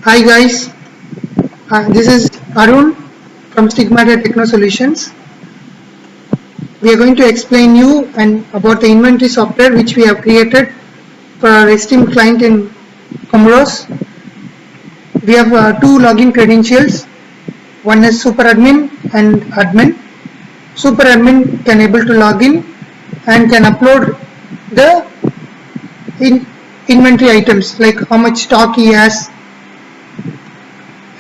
Hi guys, this is Arun from Stigmata Techno Solutions. We are going to explain you and about the inventory software which we have created for our esteemed client in Comoros. We have two login credentials. One is super admin and admin. Super admin can able to log in and can upload the inventory items like how much stock he has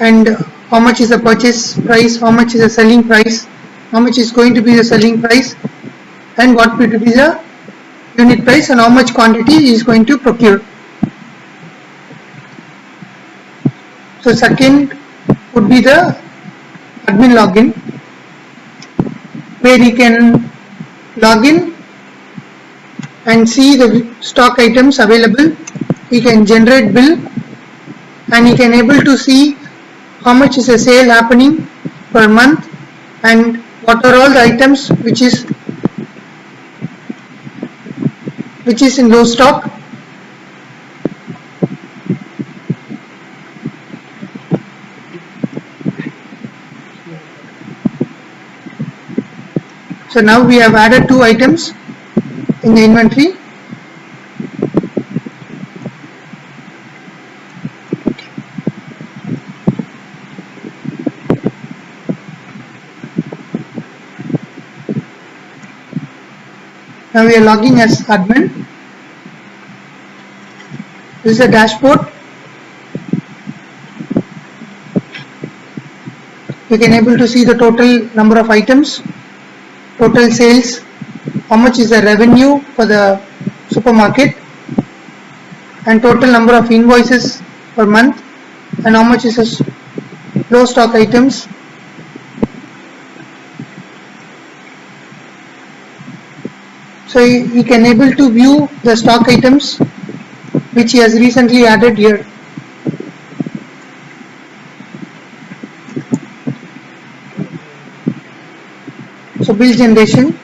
and how much is the purchase price, how much is the selling price, how much is going to be the selling price, and what will be the unit price and how much quantity is going to procure. So second would be the admin login, where he can log in and see the stock items available. He can generate bill and he can able to see how much is a sale happening per month and what are all the items which is in low stock. So now we have added two items in the inventory. Now we are logging as admin. This is a dashboard. You can able to see the total number of items, total sales, how much is the revenue for the supermarket, and total number of invoices per month, and how much is the low stock items. So you can able to view the stock items which he has recently added here. So bill generation.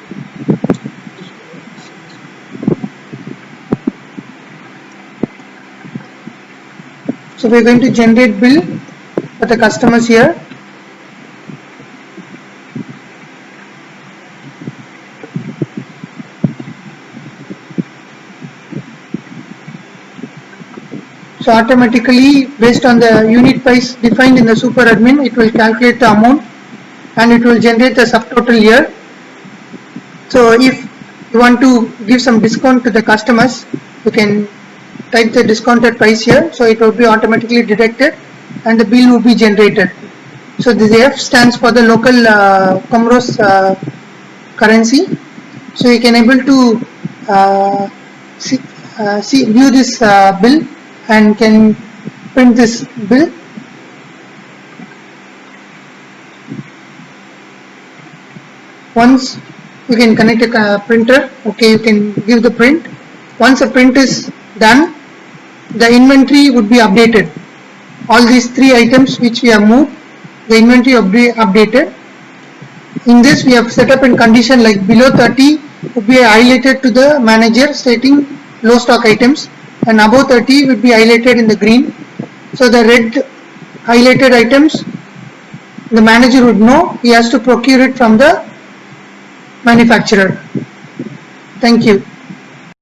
So we are going to generate bill for the customers here. So automatically, based on the unit price defined in the super admin, it will calculate the amount and it will generate the subtotal here. So if you want to give some discount to the customers, you can type the discounted price here, so it will be automatically deducted and the bill will be generated. So this F stands for the local Comoros currency. So you can able to view this bill and can print this bill. Once you can connect a printer, okay, you can give the print. Once the print is done, the inventory would be updated. All these three items which we have moved, the inventory will be updated. In this we have set up in condition like below 30 would be highlighted to the manager stating low stock items, and above 30 would be highlighted in the green. So the red highlighted items, the manager would know he has to procure it from the manufacturer. Thank you.